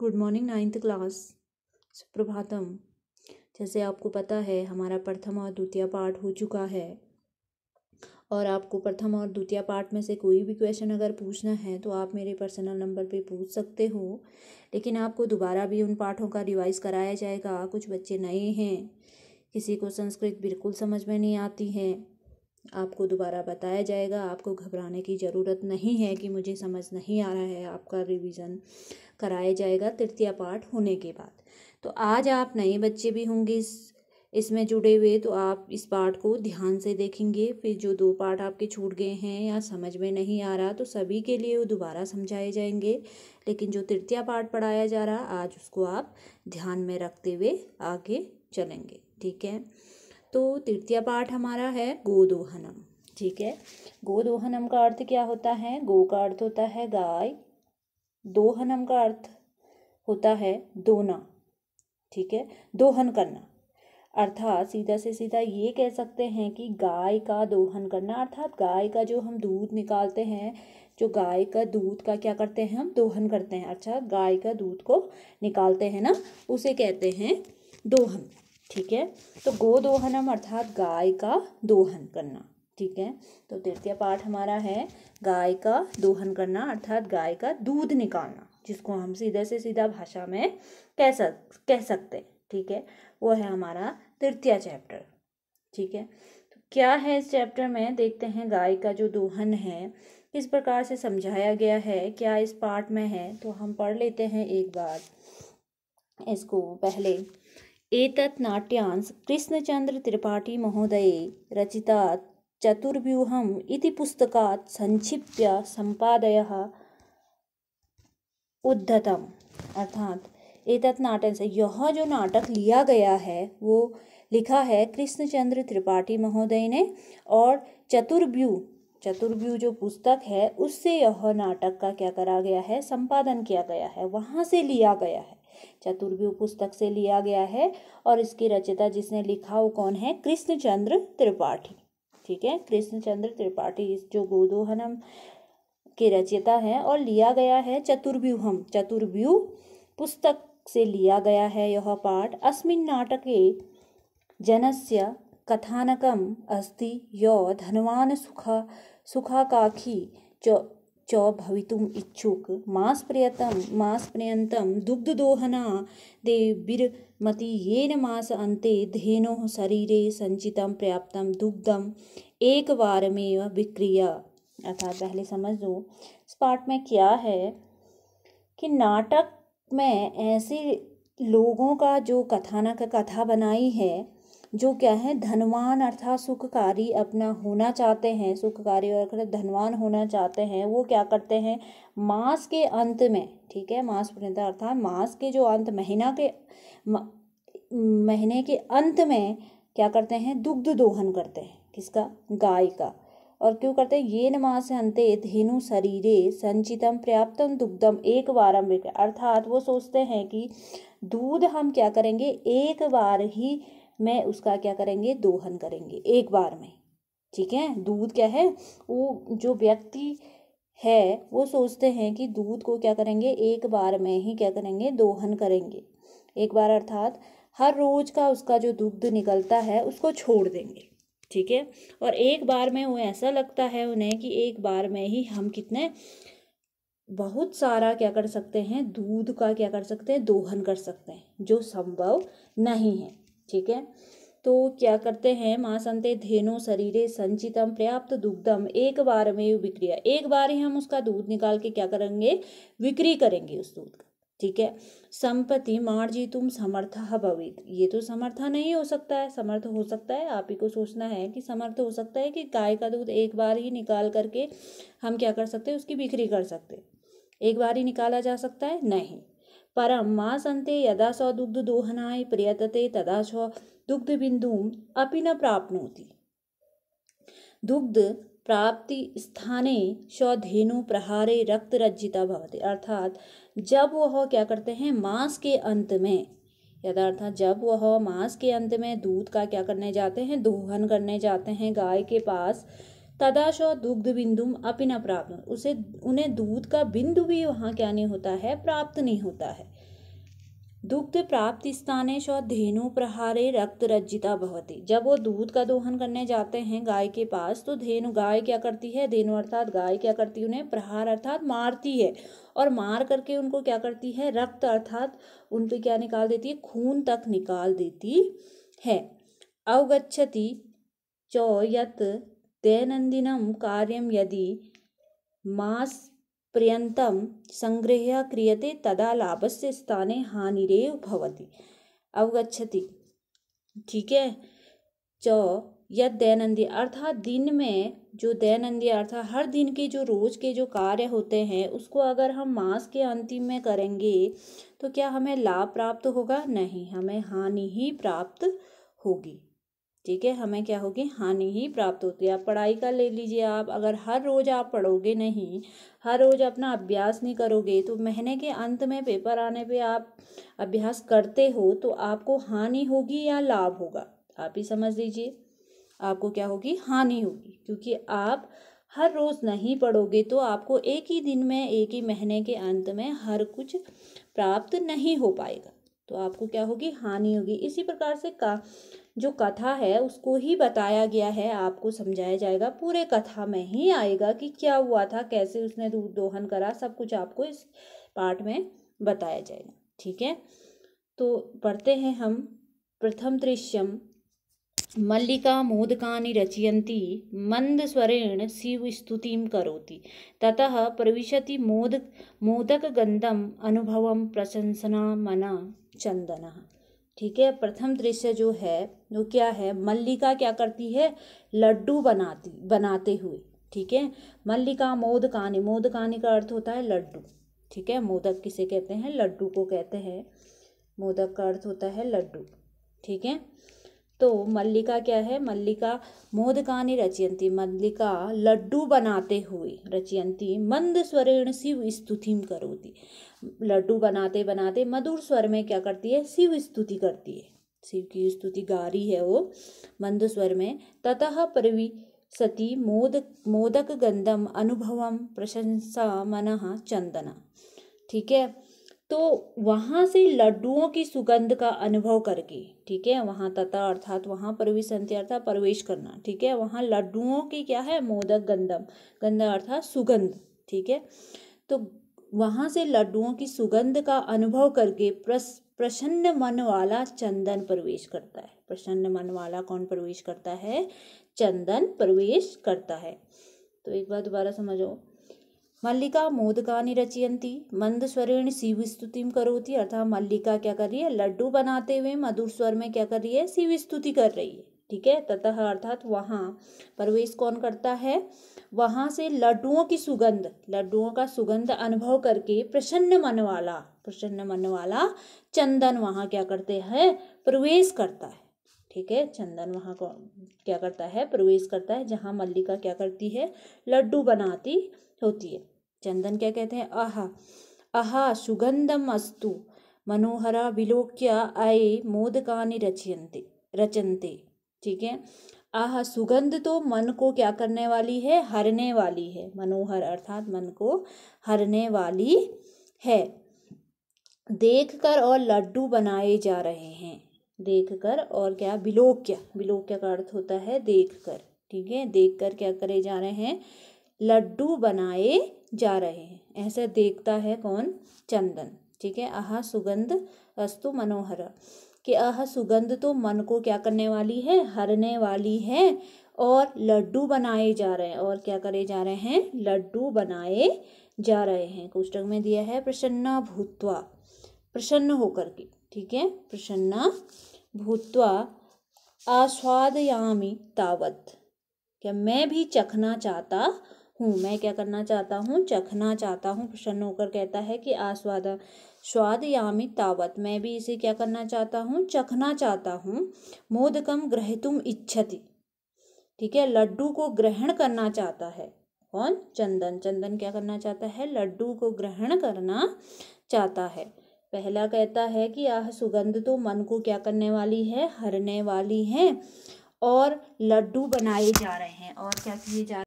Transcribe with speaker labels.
Speaker 1: Good morning 9th class. Suprabhatam. जैसे आपको पता है हमारा प्रथम और द्वितीय पाठ हो चुका है और आपको प्रथम और द्वितीय पाठ में से कोई भी क्वेश्चन अगर पूछना है तो आप मेरे पर्सनल नंबर पे पूछ सकते हो। लेकिन आपको दोबारा भी उन पाठों का रिवाइज कराया जाएगा। कुछ बच्चे नए हैं, किसी को संस्कृत बिल्कुल समझ में नहीं आती है, आपको दोबारा बताया जाएगा। आपको घबराने की ज़रूरत नहीं है कि मुझे समझ नहीं आ रहा है, आपका रिवीजन कराया जाएगा तृतीय पाठ होने के बाद। तो आज आप नए बच्चे भी होंगे इसमें जुड़े हुए, तो आप इस पाठ को ध्यान से देखेंगे। फिर जो 2 पाठ आपके छूट गए हैं या समझ में नहीं आ रहा तो सभी के लिए वो दोबारा समझाए जाएंगे। लेकिन जो तृतीय पाठ पढ़ाया जा रहा आज उसको आप ध्यान में रखते हुए आगे चलेंगे, ठीक है। तो तृतीय पाठ हमारा है गोदोहनम, ठीक है। गोदोहनम का अर्थ क्या होता है? गो का अर्थ होता है गाय, दोहनम का अर्थ होता है दोना, ठीक है, दोहन करना। अर्थात सीधा से सीधा ये कह सकते हैं कि गाय का दोहन करना, अर्थात गाय का जो हम दूध निकालते हैं, जो गाय का दूध का क्या करते हैं हम दोहन करते हैं। अच्छा, गाय का दूध को निकालते हैं ना, उसे कहते हैं दोहन, ठीक है। तो गोदोहनम अर्थात गाय का दोहन करना, ठीक है। तो तृतीय पाठ हमारा है गाय का दोहन करना अर्थात गाय का दूध निकालना, जिसको हम सीधे से सीधा भाषा में कह सकते हैं, ठीक है। वो है हमारा तृतीय चैप्टर, ठीक है। तो क्या है इस चैप्टर में देखते हैं। गाय का जो दोहन है किस प्रकार से समझाया गया है, क्या इस पाठ में है, तो हम पढ़ लेते हैं एक बार इसको। पहले एतत् नाट्यांश कृष्णचंद्र त्रिपाठी महोदय रचितात् चतुर्व्यूहम इति पुस्तकात् संक्षिप्य संपादयः उद्धतम। अर्थात एतत् नाटक से यह जो नाटक लिया गया है वो लिखा है कृष्णचंद्र त्रिपाठी महोदय ने, और चतुर्व्यूह जो पुस्तक है उससे यह नाटक का क्या करा गया है, संपादन किया गया है, वहाँ से लिया गया है, चतुर्व्यूह पुस्तक से लिया गया है। और इसकी रचयिता जिसने लिखा वो कौन है? कृष्णचंद्र त्रिपाठी, ठीक है। कृष्णचंद्र त्रिपाठी इस जो गोदोहनम के रचयिता है, और लिया गया है चतुर्व्यूह पुस्तक से लिया गया है यह पाठ। अस्मिन् नाटके जनस्य कथानकम अस्ति यो धनवान सुखाकांक्षी च भवितुम् इच्छुक मासपर्यन्तं दुग्धदोहना देवीर्मति येन मास अन्ते धेनोः शरीरे संचितं पर्याप्तं दुग्धम एकवारमेव विक्रीय। अर्थात पहले समझ लो इस पाठ में क्या है कि नाटक में ऐसे लोगों का जो कथा बनाई है, जो क्या है धनवान अर्थात सुखकारी अपना होना चाहते हैं, सुखकारी और धनवान होना चाहते हैं, वो क्या करते हैं मास के अंत में, ठीक है, मास पर्यंत अर्थात मास के जो अंत महीने के अंत में क्या करते हैं, दुग्ध दोहन करते हैं। किसका? गाय का। और क्यों करते हैं? येन मास अन्ते धेनु शरीरे संचितम पर्याप्तम दुग्धम एक बारम विक्र। अर्थात वो सोचते हैं कि दूध हम क्या करेंगे, एक बार ही में उसका क्या करेंगे, दोहन करेंगे एक बार में, ठीक है। दूध क्या है, वो जो व्यक्ति है वो सोचते हैं कि दूध को क्या करेंगे, एक बार में ही क्या करेंगे, दोहन करेंगे एक बार, अर्थात हर रोज का उसका जो दुग्ध निकलता है उसको छोड़ देंगे, ठीक है। और एक बार में वो ऐसा लगता है उन्हें कि एक बार में ही हम कितने बहुत सारा क्या कर सकते हैं, दूध का क्या कर सकते हैं, दोहन कर सकते हैं, जो संभव नहीं है, ठीक है। तो क्या करते हैं, मासंते धेनु शरीरे संचितम पर्याप्त दुग्धम एक बार में विक्रिया, एक बार ही हम उसका दूध निकाल के क्या करेंगे, बिक्री करेंगे उस दूध का, ठीक है। संपत्ति मार्जितुम समर्थः भवेत्। ये तो समर्थ नहीं हो सकता है, समर्थ हो सकता है, आप ही को सोचना है कि समर्थ हो सकता है कि गाय का दूध एक बार ही निकाल करके हम क्या कर सकते हैं, उसकी बिक्री कर सकते हैं, एक बार ही निकाला जा सकता है? नहीं। परम मास अन्ते यदा स दुग्ध दोहनाय प्रयतते तदा स दुग्ध बिंदुम अपि न प्राप्नोति। दुग्ध प्राप्ति स्थाने स धेनु प्रहारे रक्तरज्जिता भवति। अर्थात जब वह क्या करते हैं, मास के अंत में, यदा अर्थात जब वह मास के अंत में दूध का क्या करने जाते हैं, दोहन करने जाते हैं गाय के पास, तदा स दुग्ध बिंदुम अपि न प्राप्त, उन्हें दूध का बिंदु भी वहाँ क्या नहीं होता है, प्राप्त नहीं होता है। दुग्ध प्राप्ति स्थाने च धेनु प्रहारे रक्त रज्जिता भवति। जब वो दूध का दोहन करने जाते हैं गाय के पास, तो धेनु गाय क्या करती है, धेनु अर्थात गाय क्या करती है, उन्हें प्रहार अर्थात मारती है, और मार करके उनको क्या करती है, रक्त अर्थात उन पे क्या निकाल देती है, खून तक निकाल देती है। अवगच्छति च यत् दैनन्दिनं कार्यं यदि मास पर्यन्तं संगृह्य क्रियते तदा लाभस्य स्थाने हानिरेव भवति। अवगच्छति, ठीक है, च यद दैनंदिन अर्थात दिन में जो दैनंदिन अर्थात हर दिन के जो रोज के जो कार्य होते हैं उसको अगर हम मास के अंतिम में करेंगे तो क्या हमें लाभ प्राप्त होगा? नहीं, हमें हानि ही प्राप्त होगी। ठीक है, हमें क्या होगी, हानि ही प्राप्त होती है। आप पढ़ाई का ले लीजिए, आप अगर हर रोज आप पढ़ोगे नहीं, हर रोज अपना अभ्यास नहीं करोगे, तो महीने के अंत में पेपर आने पे आप अभ्यास करते हो तो आपको हानि होगी या लाभ होगा? आप ही समझ लीजिए, आपको क्या होगी, हानि होगी, क्योंकि आप हर रोज नहीं पढ़ोगे तो आपको एक ही दिन में, एक ही महीने के अंत में हर कुछ प्राप्त नहीं हो पाएगा, तो आपको क्या होगी, हानि होगी। इसी प्रकार से जो कथा है उसको ही बताया गया है, आपको समझाया जाएगा, पूरे कथा में ही आएगा कि क्या हुआ था, कैसे उसने दूध दोहन करा, सब कुछ आपको इस पाठ में बताया जाएगा। ठीक है, तो पढ़ते हैं हम। प्रथम दृश्यम मल्लिका मोदकानि रचयन्ती मंद स्वरेण शिव स्तुतिं करोति ततः प्रविशति मोदक गंधम अनुभवम प्रशंसना मना चंदनः। ठीक है, प्रथम दृश्य जो है वो क्या है, मल्लिका क्या करती है, लड्डू बनाते हुए। ठीक है, मल्लिका मोदकानि, मोदकानि का अर्थ होता है लड्डू। ठीक है, मोदक किसे कहते हैं, लड्डू को कहते हैं, मोदक का अर्थ होता है लड्डू। ठीक है, तो मल्लिका क्या है, मल्लिका मोदकानि रचयन्ती, मल्लिका लड्डू बनाते हुए, रचयन्ती मंद स्वरेण शिव स्तुतिं करोति, लड्डू बनाते बनाते मधुर स्वर में क्या करती है, शिव स्तुति करती है, शिव की स्तुति गा रही है वो मंद स्वर में। ततः प्रविशति मोदक गंधम अनुभवम प्रशंसा मनः चंदना। ठीक है, तो वहां से लड्डुओं की सुगंध का अनुभव करके, ठीक है, वहां तथा अर्थात वहां प्रविशन्ति अर्थात प्रवेश करना। ठीक है, वहां लड्डुओं की क्या है, मोदक गंधम, गंध अर्थात सुगंध। ठीक है, तो वहां से लड्डुओं की सुगंध का अनुभव करके प्रसन्न मन वाला चंदन प्रवेश करता है। प्रसन्न मन वाला कौन प्रवेश करता है, चंदन प्रवेश करता है। तो एक बार दोबारा समझो, मल्लिका मोदकानि रचयन्ती मंद स्वरेण शिव स्तुतिं करोति, अर्थात मल्लिका क्या कर रही है, लड्डू बनाते हुए मधुर स्वर में क्या कर रही है, शिव स्तुति कर रही है। ठीक है, ततः अर्थात वहां प्रवेश कौन करता है, वहां से लड्डुओं की सुगंध, लड्डुओं का सुगंध अनुभव करके प्रसन्न मन वाला चंदन वहां क्या करते हैं, प्रवेश करता है। ठीक है, चंदन वहां को क्या करता है, प्रवेश करता है, जहां मल्लिका क्या करती है, लड्डू बनाती होती है। चंदन क्या कहते हैं, आहा आहा सुगंधम अस्तु मनोहरा विलोक्य आये मोदकानि रचन्ते। ठीक है, आहा सुगंध तो मन को क्या करने वाली है, हरने वाली है, मनोहर अर्थात मन को हरने वाली है। देखकर और लड्डू बनाए जा रहे हैं, देखकर और क्या, विलोक्य, विलोक्य का अर्थ होता है देखकर। ठीक है, देखकर क्या करे जा रहे हैं, लड्डू बनाए जा रहे हैं, ऐसा देखता है कौन, चंदन। ठीक है, आहा सुगंध अस्तु मनोहर, कि आह सुगंध तो मन को क्या करने वाली है, हरने वाली है, और लड्डू बनाए जा रहे हैं, और क्या करे जा रहे हैं, लड्डू बनाए जा रहे हैं। कोष्टक में दिया है प्रसन्न भूत्वा, प्रसन्न होकर के। ठीक है, प्रसन्न भूत्वा आस्वादयामि तावत, क्या मैं भी चखना चाहता हूँ, मैं क्या करना चाहता हूँ, चखना चाहता हूँ। प्रसन्न होकर कहता है कि स्वादयामि तावत, मैं भी इसे क्या करना चाहता हूँ, चखना चाहता हूँ। मोदकम ग्रहीतुम इच्छति, ठीक है, लड्डू को ग्रहण करना चाहता है कौन, चंदन। चंदन क्या करना चाहता है, लड्डू को ग्रहण करना चाहता है। पहला कहता है कि यह सुगंध तो मन को क्या करने वाली है, हरने वाली है, और लड्डू बनाए जा रहे हैं, और क्या किए जा